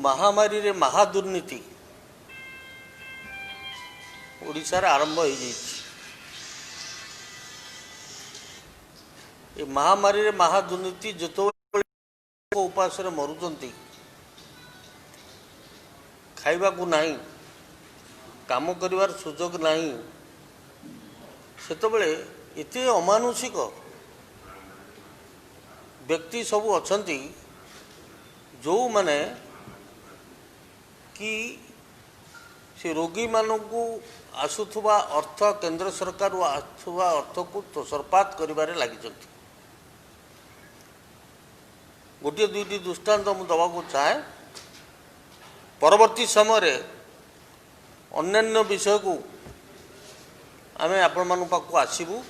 महामारी रे महादुर्नीति ओडिशा रे आरंभ हो जाइए। ये महामारी रे महादुर्नीति जो उपास मरुचंती खाइबा को नहीं काम करिवार सुजोग नहीं सेतबेले एते अमानुषिक व्यक्ति सबू अछंती जो माने कि से रोगी मानू आसुवा अर्थ केंद्र सरकार आसुवा अर्थ को तोसरपात करिबारे लगी। गोटे दुईटी दृष्टांत मुझे दवाक चाहे परवर्ती समय अन्य विषय को आम आपण मान पाक आसबू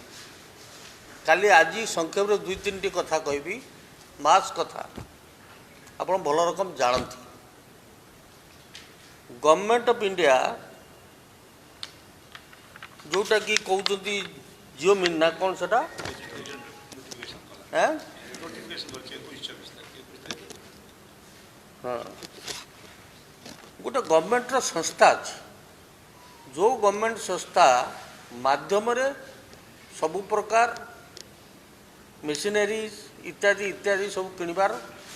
काली आज संक्षेप दुई तीन टी कथा कहबी मास्क कथा आप भल रकम जानती। गवर्नमेंट ऑफ इंडिया जोटा कि कहते जियो मिन्ना कौन से हाँ गोटे गवर्नमेंट संस्था अच्छी जो गवर्नमेंट संस्था माध्यम रे सबु प्रकार मेसिनरी इत्यादि इत्यादि सब किणवार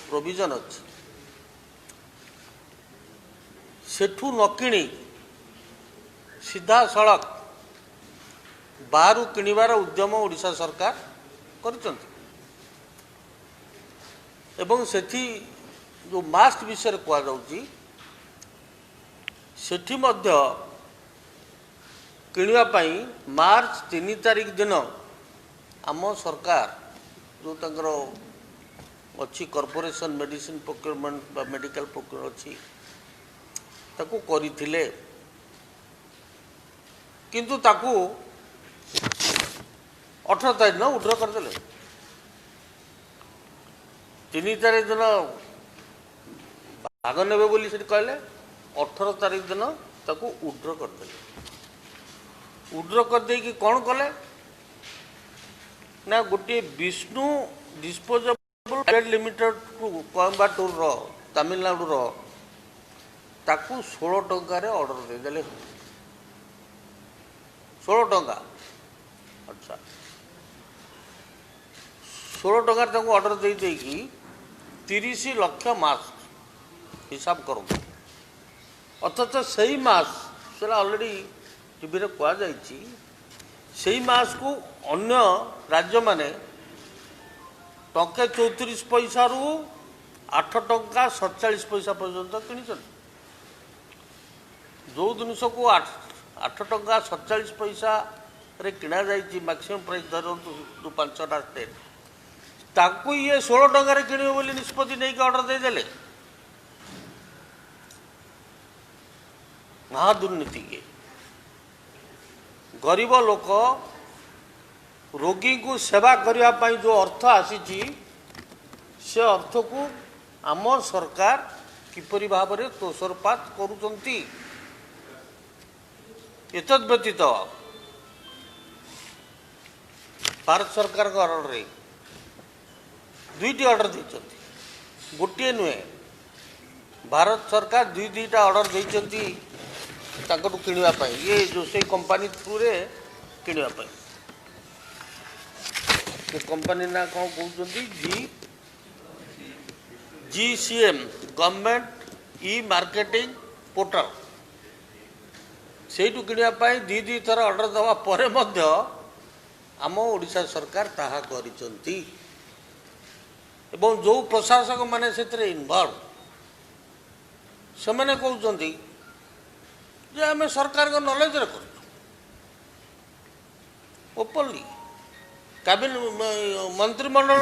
प्रोविजन अच्छी सेठू न किणी सीधा सड़क बाहर किणवार उद्यम ओडिशा सरकार करचंती एवं सेठी जो मास्क विषय कहुच्छी सेठी मध्य किणवाई मार्च 3 तारीख दिन आम सरकार जो तंकर अच्छी corporation medicine procurement medical procure अच्छी ताकू करिथिले किंतु ताकू 18 तारीख दिन उड्र करदेले। 3 तारीख दिन भाग ने बोली कहले 18 तारीख दिन ताकू उड्र करदेले। उड्र करदे कि कौन कले ना गोटे Vishnu disposable private limited Coimbatore Tamil Nadu ताकू 16 टंकार ऑर्डर देदेले। 16 टंका अच्छा 16 टंकार ताकू ऑर्डर दे देकी 30 लाख मास्क हिसाब करो। अथच सही मास्क से ऑलरेडी टीवी रे कह जाइछि सही मास्क को अन्य राज्य माने टंके 34 पैसा रु 8 टंका 47 पैसा पर्यंत किनी जो जिनस को 8 टंका 47 पैसा रे किना जाइछि मैक्सिमम प्राइस धरतु जो 5टा स्टेट ताकू ये 16 टंका रे किणिबे बोली निष्पत्ति नहीं के ऑर्डर दे देले। महादुर्नीति के गरीब लोक रोगी को सेवा करने जो अर्थ आसी से अर्थ को आम सरकार किपरि भाव में तोसरपात करुचंती। एतद व्यतीत भारत सरकार का ऑर्डर रे दुईटी ऑर्डर देचंती गोटे नुहे भारत सरकार दुईटा ऑर्डर देचंती ताकू किणवा ये जो से कंपनी थ्रू रे किणवा कंपनी ना कौन कहते GCM government e marketing portal से किणवाई दी थर ऑर्डर दवा पर मध्य आम ओडिशा सरकार ताहा करिसंती एवं जो प्रशासक माने से इनवॉल्व से माने कहउचंती जे आम सरकार को नॉलेज रे कर ओपनली कैबिनेट मंत्रिमंडल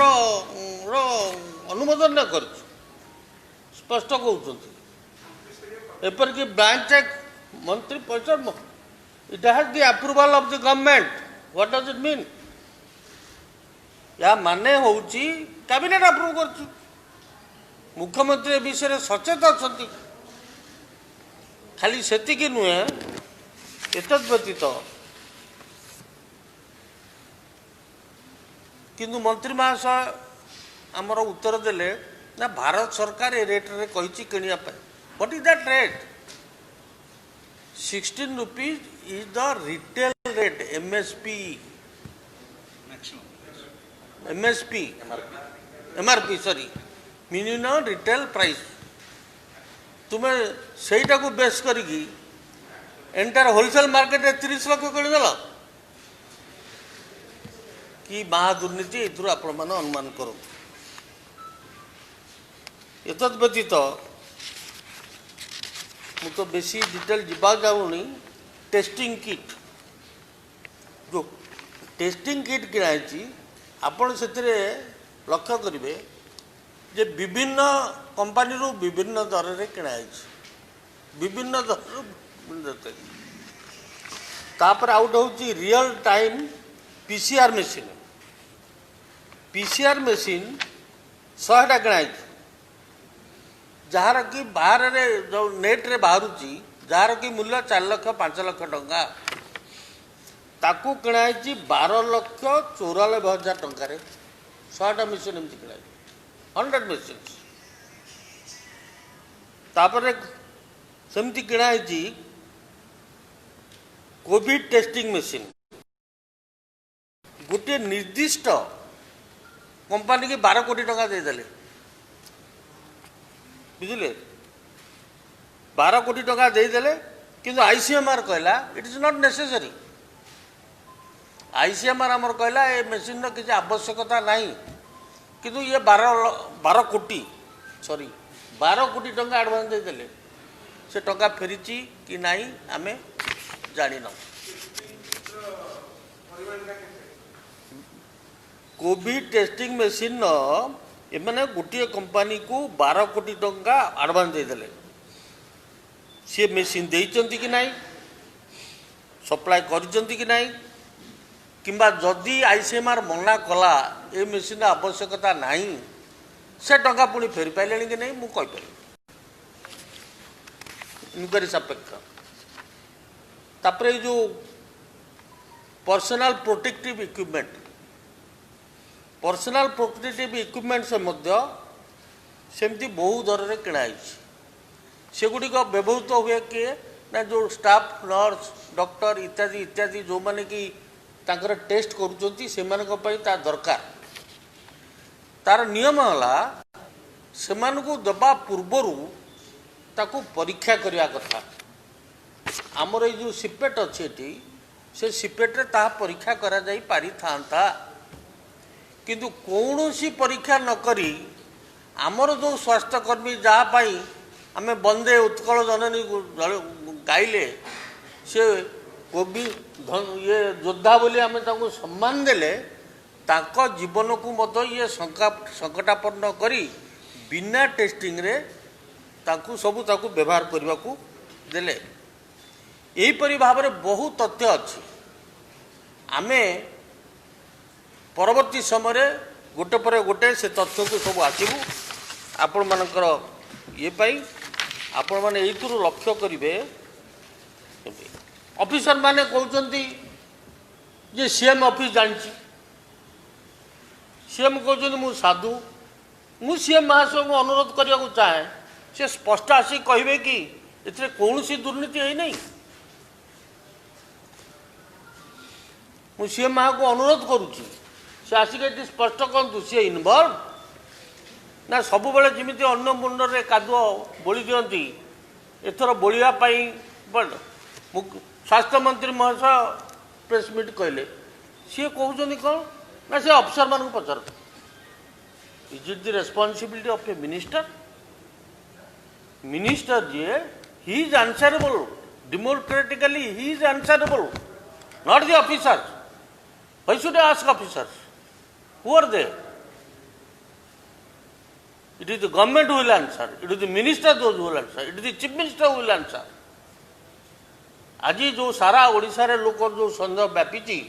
अनुमोदन न कर स्पष्ट कहउचंती एपर कि बैंक चेक मंत्री पैसा it has the approval of the government. What does it mean या माने होउची कैबिनेट अप्रूव कर मुख्यमंत्री विषय सचेत अच्छा खाली सेतिकी नुहे एतद व्यतीत किंतु मंत्री महाशय आमर उत्तर देले ना भारत सरकार ए रेट रे कहिछि किनिया पे What is that rate? 16 rupees is the retail rate, MSP. MSP. MRP, sorry. Minimum retail price. तुम्हें सहीटा को बेस करिकी एंटायर होलसेल मार्केट रे 30 लाख किणी देल कि महादुर्नीति एथुर आपण मान अनुमान करो। एतद व्यतीत मु तो बेसी डिटेल जीवा जाऊनी। टेस्टिंग किट जो टेस्टिंग किट किणाई आपण से लक्ष्य करेंगे जे विभिन्न कंपानी रू विभिन्न दर रे किणाई विभिन्न दर तापर आउट होची real time PCR machine. PCR machine 100टा किणाई जार कि बाहर रे जो नेट रे बाहरुची जार कि मूल्य 4 लाख 5 लाख टंका ताकू किणाई 12,94,000 टंका 100टा मशीन एमती किणाई 100 machines। तापर सेमती किणाई कोविड टेस्टिंग मशीन गोटे निर्दिष्ट कंपानी की 12 कोटी टंका देदेले बुझे 12 कोटी टंका देदेले किंतु आईसीएमआर कहला it is not necessary. ICMR आमर कहला ए मशीन रो किसी आवश्यकता नहीं किंतु ये 12 कोटी सॉरी 12 कोटी टंका एडवांस देदेले से टंका फेरीची कि नहीं आमे जानी ना। कोविड टेस्टिंग मशीन एमाने गोटे कंपनी को 12 कोटी टंका एडवांस देदेले सी मशीन देइचंती कि नहीं सप्लाई करिचंती कि नहीं किंबा जदि आईसीएमआर मना कला ए मशीन आवश्यकता नहीं से टंका पुणी फेरी पाइले कि नहीं मुझे कहीपर इनक्वारी सापेक्ष। तापर जो पर्सनल प्रोटेक्टिव इक्विपमेंट से मध्य सेमती बहु दर रे किणाई से गुड़िक व्यवहृत हुए किए ना जो स्टाफ नर्स डॉक्टर इत्यादि इत्यादि जो माने कि तांकर टेस्ट करुचंती सेमानक पई ता दरकार तार नियम हला सेमानकु दबा पूर्वरु ताकू परीक्षा करिया कथा। आमर ये जो सिपेट अच्छी एटी से सिपेट रे ता परीक्षा करा जाई पारि थांता किंतु कौनसी परीक्षा न करी आमर जो स्वास्थ्यकर्मी जहाँ पाई आमे बंदे उत्कल जननी गाइले से कोविड ये योद्धा बोली आमे ताको सम्मान देले ताको जीवन को मत ये संकटापन्न करी बिना टेस्टिंग रे ताकू सबू ताकू व्यवहार करने को देले। यहीपरि भाव में बहुत तथ्य अच्छी आमे परवर्ती समय गोटे पर गोटे से तथ्य को सब आसबू आपण मानकर ये पाई आपण माने एइथुरु लक्ष्य करिवे। ऑफिसर माने कहउचंती जे सीएम ऑफिस जानची सीएम कहउचंती मु साधु मु सीएम महाशय को अनुरोध करने को चाहे से स्पष्ट आसी कहिबे कि एथरे कोनोसी दुर्नीति है नहीं। मु सीएम महा को अनुरोध करूची से आसिक स्पष्ट कहतु सी इनवल्व ना सब बेले जमी अन्न मुंडे कादुआ बोली दिखती एथर बोलियापाई स्वास्थ्य मंत्री महाशय प्रेस मीट कहले सी कहते कौन ना से अफिसर मान पचार is it the responsibility of a minister जी he is answerable democratically he is answerable not the officers. Why should I ask officers who are they? It is the government who will answer, it is the minister those who will answer, it is the chief minister who will answer। आज जो सारा ओडिशा रे लोक जो संदेह व्यापी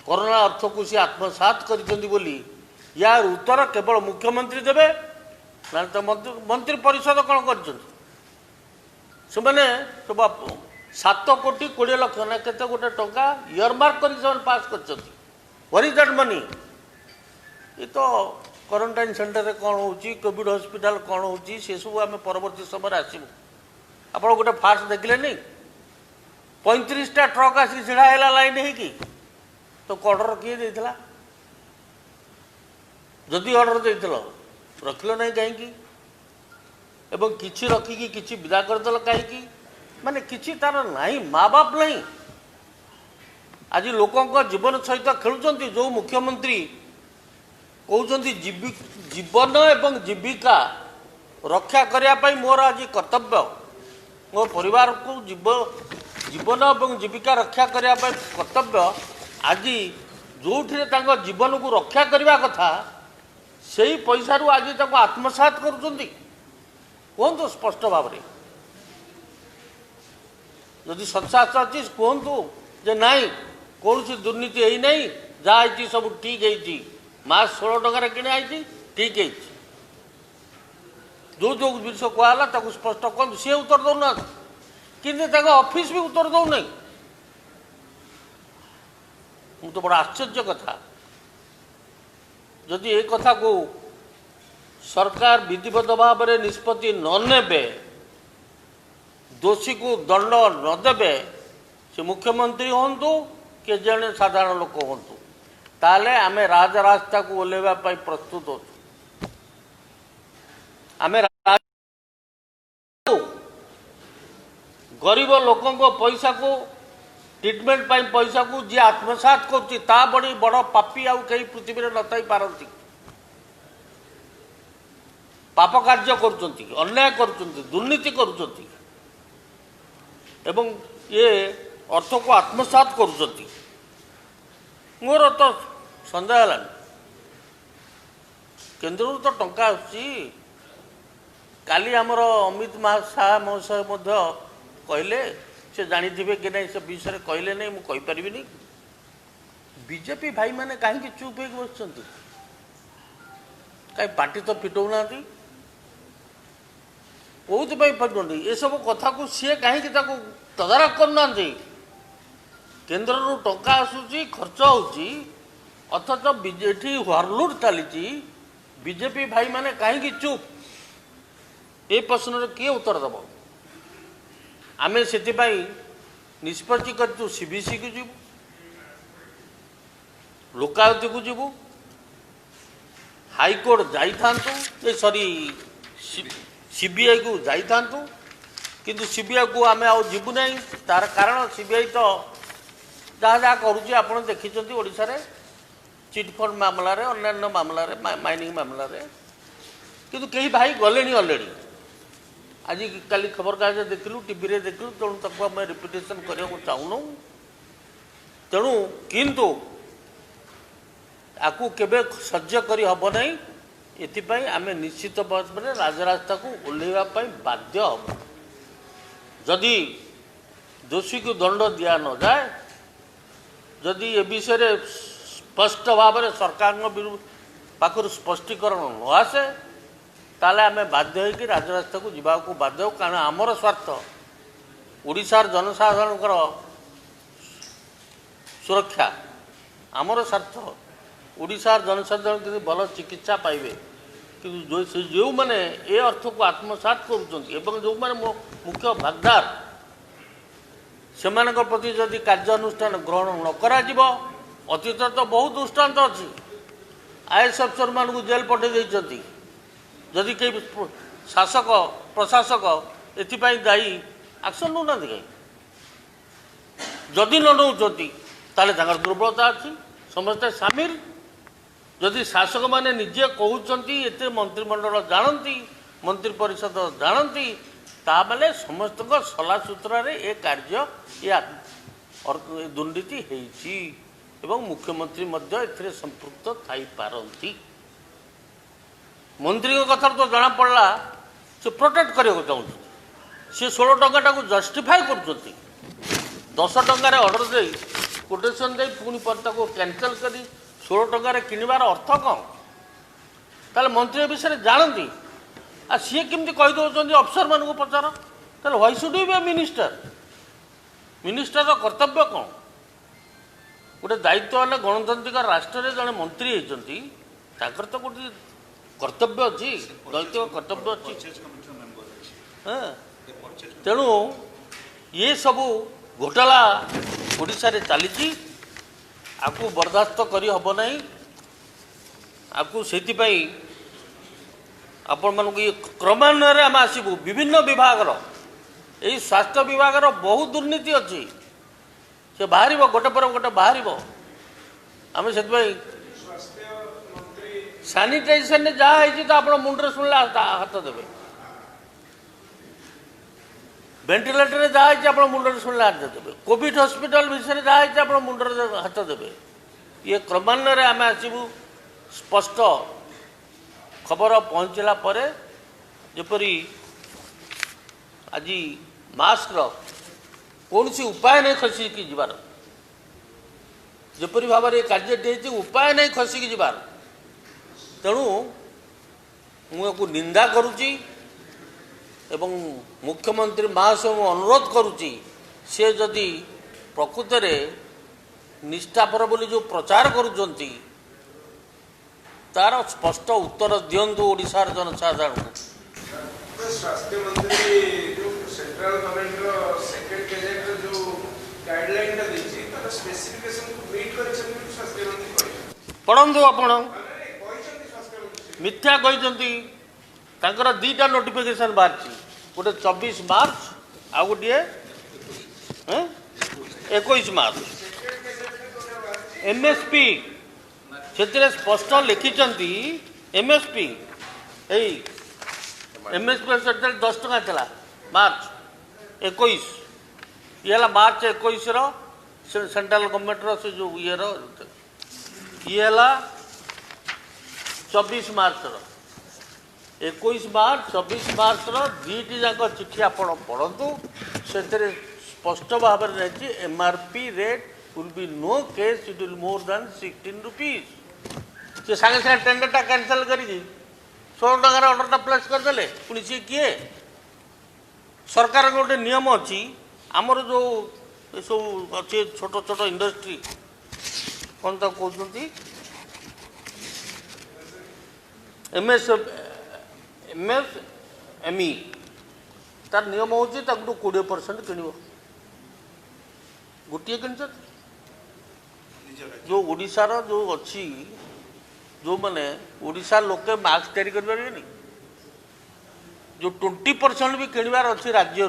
corona अर्थ को सी आत्मसात करिसेंती बोली यार उत्तर केवल मुख्यमंत्री देवे ना तो मंत्री परिषद कौन कर माने सब 7 कोटी 20 लाख ना केते गोटे टंका इयरमार्क कर पास कर व्हाट इज दैट मनी ये तो क्वारंटाइन सेंटर में कौन होची कोविड हॉस्पिटल कौन होची से सब आम परवर्ती समय आसबू आप गोटे फास्ट देखले नहीं 35टा ट्रक आसिक ढड़ा है लाइन है तो ऑर्डर किए देला जदि ऑर्डर देथिल रखिल नहीं कहीं एवं किछि रखिकी किछि विदा करदेल कहीं माने किछि तार नहीं माँ बाप नहीं आज लोकों जीवन सहित खेलुंट जो मुख्यमंत्री कहते जीवन एवं जीविका रक्षा करने मोर आज कर्तव्य मो परिवार को जीवन एवं जीविका रक्षा करने कर्तव्य आज जो जीवन को रक्षा करने कथा से ही पैसा रू आज आत्मसात करुँच कहतु स्पष्ट भाव में जदि सत्सात अच्छी कहतु जे नाई कौन सी दुर्नीति है नहीं जहाँ सब ठीक है मास 16 टकर किणी ठीक है जो जो जिन कहला स्पष्ट कहतु सी उत्तर दौना कि ऑफिस भी उत्तर दौना मु तो बड़ा आश्चर्य कथा जदि एक कथा को सरकार विधिवत भाव में निष्पत्ति न नेबे दोषी को दंड न देबे से मुख्यमंत्री हूँ कि जड़े साधारण लोक हूँ ताले आमे राजरास्ता को ओल्लेवा प्रस्तुत हो आमे गरीब लोकों को पैसा को ट्रिटमेंट पैसा को जी आत्मसात कर बड़ी बड़ पापी आउ कहीं पृथ्वी में नथाई पारती पाप कार्य कर अन्याय कर दुर्नीति कर ये अर्थ को आत्मसात कर मोर तो सन्देह है केन्द्र तो टंका काली आमर अमित शाह महाशय कहले से जानी कि नहीं से विषय कहले नहीं मुझे कहीपरि बीजेपी भाई मैंने कहीं चुप हो बस कहीं पार्टी तो फिटौना कौन फिटुंट ये सब कथा को सी कहीं तदारख करना केन्द्र टंका आसूची खर्च होची अथच बीजेपी हरलुट चली बीजेपी भाई माने कहीं चुप ये प्रश्न किए उत्तर दब आम से निष्पत्ति कर सीबीसी को जीवु लोकायुक्त को जीवु हाईकोर्ट जाई सॉरी सीबीआई को जाई किंतु सीबीआई को आम आबू ना तार कारण सीबीआई तो जहाँ जहाँ करुँच आप देखी ओडिशा रे चिटफंड मामला रे अन्य मामला रे माइनिंग मामला रे किंतु कई भाई गले अलरेडी आज काली खबर कागज देखलु टीवी रे देखलु तेणु तक आम रिपिटेसन करने को चाहूनु तेणु किंतु आपको केबे सह्य करी हब नहीं एथिपाई आम निश्चित भाव में राजरास्ता को ओल्लेवा बाध्य हम जदि दोषी को दंड दिया न जाए जदि ए विषय स्पष्ट भाव में सरकार पाखर स्पष्टीकरण न आसे ताले आम बाध्य हो राजरास्ता को जीवा को बाध्य कारण आमर स्वार्थ ओडिशार जनसाधारण सुरक्षा आमर स्वार्थ ओडिशार जनसाधारण किसी भल चिकित्सा पाइबे कि जो मैंने ये अर्थ को आत्मसात कर जो मैंने मुख्य भागदार से प्रति जदि कार्यानुष्ठान ग्रहण न करा अतीत तो बहुत दृष्टांत अच्छी आईएएस अफसर मान जेल पठे जदि कई शासक प्रशासक एपाई दायी एक्शन नौना कहीं जदि न नौकती दुर्बलता अच्छी समस्ते सामिल जदि शासक मैंने निजे कहते एत मंत्रिमंडल जानती मंत्रिपरिषद जानती ताबले समस्त सला सूत्र ये कार्य ये दुर्नीति होती मुख्यमंत्री ए संपृक्त थी पारती मंत्री कथा तो जना पड़ा से प्रोटेक्ट करने चाहते सी 16 टंका जस्टिफाई कर 10 टंकार ऑर्डर दे कोटेशन दे पुणी पर कैंसल कर 16 टंकार किणवार अर्थ कौन ताले मंत्री विषय जानती आ सी केमती कहीदे अफसर मान पचार ताले why should be A minister कर्तव्य कौन गोटे दायित्व है गणतांत्रिक राष्ट्र जड़े मंत्री होती तो गोटे कर्तव्य अच्छी नैतिक कर्तव्य अच्छी हाँ तेणु ये सबू घोटाला ओडिशा रे चली आपको बर्दाश्त करी हब नहीं आपको से आपण मानक ये क्रमान्वय आम आसबू विभिन्न विभाग यही स्वास्थ्य विभाग बहुत दुर्नीति अच्छी से बाहर गोटे पर गोटे बाहर आम से सानिटाइजेशन जहाँ तो आप मुंडे शुणिले हाथ देवे वेंटिलेटर जहाँ आप मुंडे शुणिले हाथ देवे कोविड हॉस्पिटल विषय जहाँ आप मुंडे हाथ देवे ये क्रमान्वय आम आसबू स्पष्ट खबर पहुँचला पर जपरी आज मास्क कौन सी उपाय नहीं खसिकी जीवार जपरी भाव में कार्य उपाय नहीं खसिकी जीवार तेणु मुझे निंदा करुच्ची एवं मुख्यमंत्री महाशय अनुरोध करुच्ची से जदि प्रकृत में निष्ठापर बोली जो प्रचार करुचंती तार स्पष्ट उत्तर दिंतु ओडिशार जनसाधारण को स्वास्थ्य मंत्री जो सेंट्रल गवर्नमेंट सेक्रेट गजेट जो गाइडलाइन ता देछि तार स्पेसिफिकेशन को मीट करिसन स्वास्थ्य मंत्री पढ़ंतु आपण मिथ्या कहते तांकर दीटा नोटिफिकेशन बाहर गोटे 24 मार्च आ गोटे 21 मार्च एमएसपी से स्पष्ट लिखिं एमएसपी एमएसपी से 10 टका था मार्च 21 ये मार्च 21 सेंट्रल गवर्नमेंट से जो ये 24 मार्च 21 मार्च 24 मार्च दुईटी जाक चिठी आप पढ़ु से स्पष्ट भाव में रही MRP rate will be no case it will more than 16 rupees से सागे सागे टेंडरटा कैंसल करी 16 टकर ऑर्डरटा प्लेस करदे पुणी सी किए सरकार गोटे नियम अच्छी आमर जो सब अच्छे छोट छोट इंडस्ट्री कौन तो कहते एमएसएमई तार नियम हूँ 20% किण गोटे कि जो ओडिशार जो अच्छी जो मैंने ओडिशा लोके मास्क तैयारी कर जो 20% भी किणवार अच्छी राज्य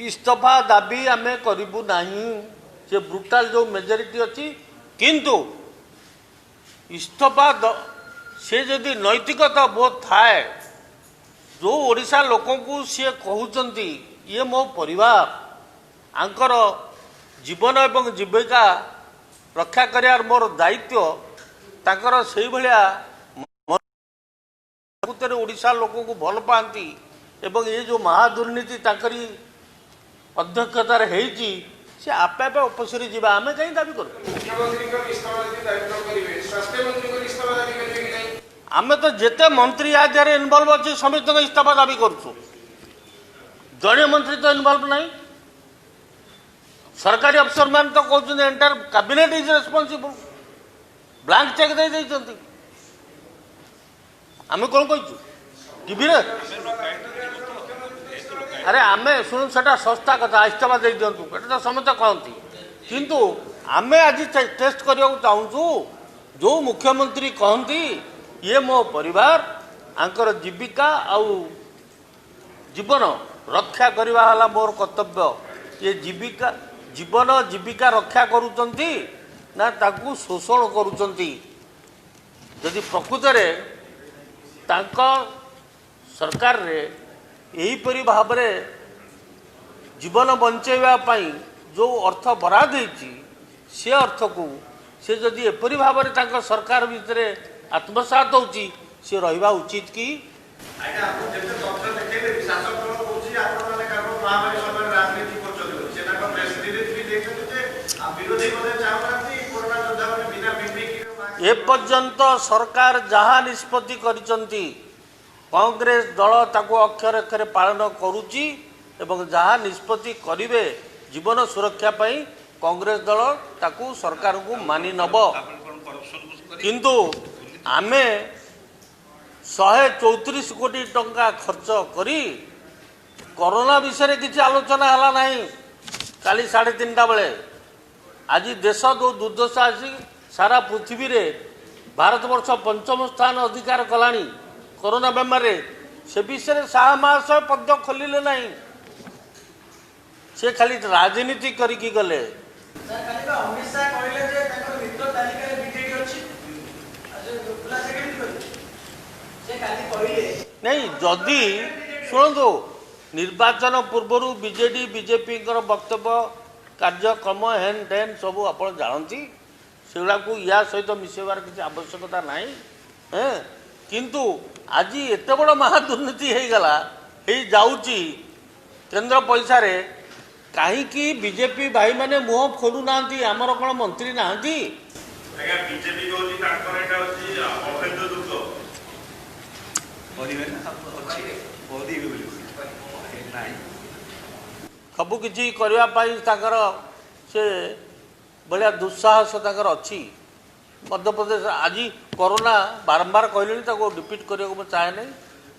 इस्तफा दाबी आम करूँ ना से ब्रुटाल जो मेजोरिटी अच्छी किंतु इस्तफा से जदि नैतिकता बोध थाए जो ओडिशा लोकों को सी कहते ये मो परिवार आंकर जीवन एवं जीविका रक्षा कर मोर दायित्व तांकर से भाया ओडिशा लोकों को भल पाती एवं ये जो महादुर्नीति ताकरी अध्यक्षतार है से आपे आपे उपसरी जीवा आम कहीं दाबी कर आम तो जिते मंत्री आ इनवल्व अच्छे समस्त इस्तीफा दाबी करूँ जड़े मंत्री तो इनवल्व नहीं सरकारी अफसर मान तो कहते entire cabinet is responsible blank cheque दे देते आम कौन कहूँ टीवी अरे आम शुणु से सस्ता कथा इस्तीफा दे दिंतु तो समस्ते कहती किंतु आम आज टेस्ट करने चाहूँ जो मुख्यमंत्री कहती ये मो परिवार आंकर जीविका आउ जीवन रक्षा करवा वाला मोर कर्तव्य ये जीविका जीवन जीविका रक्षा करुचंती ना ताकू शोषण करुचंती यदि प्रकृत में तांका सरकार रे यहीपरि भाव में जीवन बंचाइवाई जो अर्थ बराद से अर्थ को से जदि एपरी भाव में सरकार भितर आत्मसात होची से रहिबा उचित कि ए पर्यंत सरकार जहाँ निष्पत्ति करिसंती कांग्रेस दल ताको अक्षर अक्षर पालन करुच्ची एवं जहाँ निष्पत्ति करिवे जीवन सुरक्षा पाई कांग्रेस दल ताकू सरकार को मानि नब किंतु आमे 134 कोटी टंका खर्च करी कोरोना विषय किसी आलोचना हला नहीं काली 3:30 बेले आज देश जो दुर्दशा आसी सारा पृथ्वी रे भारत वर्ष 5म स्थान अधिकार कलानी कोरोना बेमार से विषय शाह महाशय पद खोलिले नहीं से खाली राजनीति करिकी गले नहीं जदि शुणु निर्वाचन पूर्वर बीजेडी बीजेपी वक्तव्य कार्यक्रम हेन टेन सब आप जानती से या सहित मिसेबार किसी आवश्यकता ना किंतु आज एत बड़ महादुर्नीति हो गला जाऊँगी केंद्र पैसा रे कहीं बीजेपी भाई माने मुह खोलू ना आमर कौन मंत्री ना सबू किसी करने से भाया दुस्साहस अच्छी मध्य प्रदेश आज कोरोना बारंबार कहले रिपीट करने को चाहे नहीं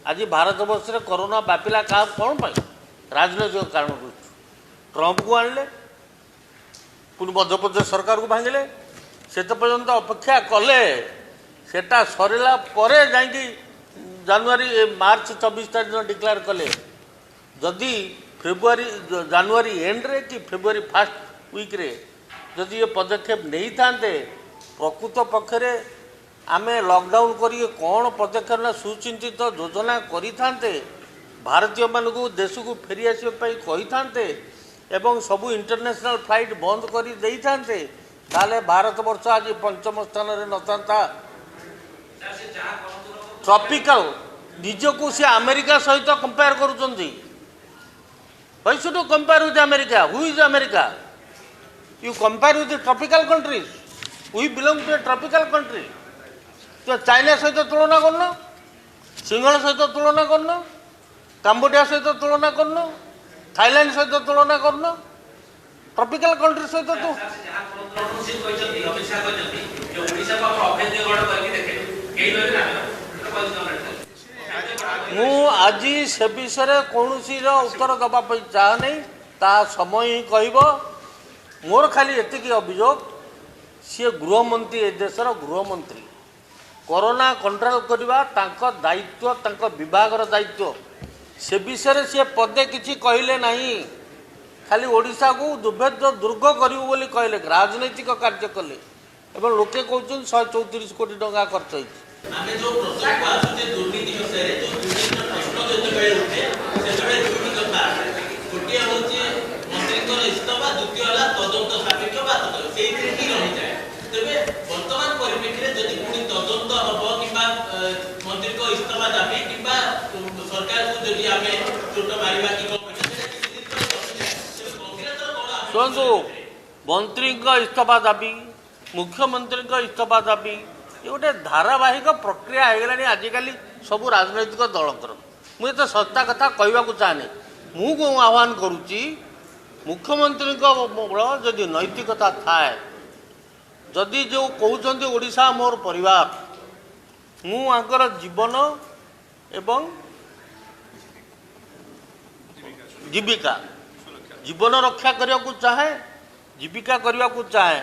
आज भारत वर्ष में कोरोना व्यापिला क्या कौन पाई राजनैतिक कारण ट्रंप को आणले पुणी मध्य प्रदेश सरकार को भांगिले से पर्यंत अपेक्षा कले सेटा सरला परे जाइए जनवरी मार्च 24 तारीख डिक्लेयर कले जदि फेब्रुआरी जनवरी एंड रे कि फेब्रुआरी फर्स्ट वीक रे जदि ये पदक्षेप नहीं थांते प्रकृत पक्षरे आमे लॉकडाउन करिए कौन पदक्षेप ना सुचिंतित योजना करि थांते भारतीय मानक देश को फेरी आसवाई कही थांते एवं सबू इंटरनेशनल फ्लाइट बंद करी देई थांते ताले भारत वर्ष आज 5म स्थान रे नता ट्रॉपिकल निजको सी अमेरिका सहित कंपेयर करुचंदी why should you compare with America who is America you compare with tropical countries we belong to a tropical country तो चाइना सहित तुलना करना सिंहल सहित तुलना करना काम्बोडिया सहित तुलना करना थाईलैंड सहित तुलना करना ट्रॉपिकल कंट्री सहित तू मु आज से विषय कौन उत्तर दवाई चाह नहीं ता समय ही कह मोर खाली एतिकी अभियोग सी गृहमंत्री ए देशर गृहमंत्री कोरोना कंट्रोल करवा तांको दायित्व तांको विभागर दायित्व से विषय सी पदे किसी कहले नहीं खाली ओडिशा को दुर्भेद्य दुर्ग करू बोली कहले राजनैतिक कार्य कले एवं लोके कहते 134 कोटी टंका खर्च होती आमे जो प्रसंग को आसुचे दुर्नीति विषय रे जो दुर्नीति प्रश्न जते बेले उठे सेतबे दुर्नीति कथा गोटिया होची मंत्री को इस्तफा द्वितीय वाला तदंत सापेक्ष बात करे सेइथिरे की रहि जाय तबे वर्तमान परिप्रेक्षी रे जदि पुनी तदंत हबो किबा मंत्री को इस्तफा दाबी किबा सरकार को जदि आमे छोट मारिबा की सुनतु मंत्री का इस्तफा दाबी मुख्यमंत्री का इस्तफा दाबी ये गोटे धारावाहिक प्रक्रिया हो गलानी आजिकल सब राजनैतिक दलकर मुझे तो सत्ता कथा कहवाक चाहनी मुझे आह्वान करुच्ची मुख्यमंत्री जदि नैतिकता थाए जदि जो कहते ओडिशा मोर परिवार मुझर जीवन एवं जीविका जीवन रक्षा करने को चाहे जीविका करने को चाहे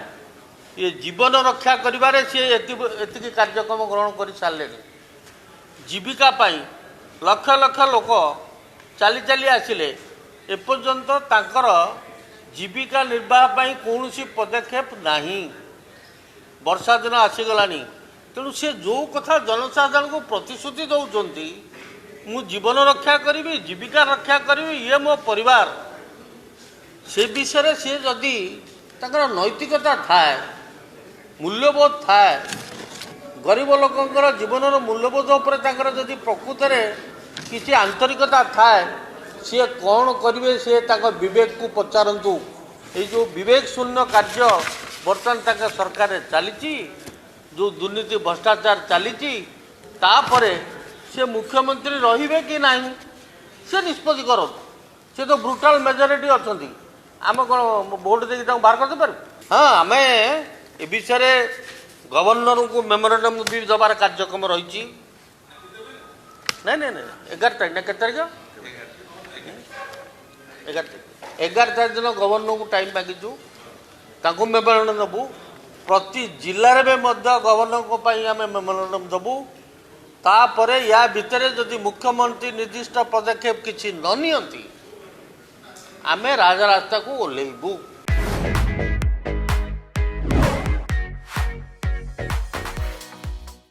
ये जीवन रक्षा करिबारे सी एति कार्यक्रम ग्रहण कर सारे जीविका पाई लक्ष लक्ष लोक चली चली आसिले एपर्यंत तांकर जीविका निर्वाह पाई कौन सी पदक्षेप नहीं वर्षा दिन आसीगलानी तेणु सी जो कथा जनसाधारण को प्रतिश्रुति दौरान मु जीवन रक्षा करी जीविका रक्षा करी ये मो परिवार से विषय सी जदि तांकर नैतिकता थाए मूल्यबोध थाए गरीब लोकंकर जीवन मूल्यबोध उपर जदि प्रकृत में किसी आंतरिकता थाए सी कौन करेंगे सी विवेक को पचारतु ये जो विवेक शून्य कार्य बर्तमान तक सरकार चली जो दुर्नीति भ्रष्टाचार चली से मुख्यमंत्री रहिबे कि नहीं से निष्पत्ति करो। से तो ब्रुटाल मेजोरिटी अच्छा आम कौन भोट देकी बाहर करदे पार। हाँ आम ए विषय गवर्नर को मेमोरेंडम भी दबार कार्यक्रम रही। नहीं नहीं नहीं 11 तारीख ना के तारीख 11 तारीख दिन गवर्नर को टाइम मागिचु ताको मेमोरेंडम दबू। प्रति जिले में गवर्नर को आम मेमोरेंडम दबू। तापर या भितर जदि मुख्यमंत्री निर्दिष्ट पदक्षेप किसी न नियंती आमे राजरास्ता को ओह्लैबू।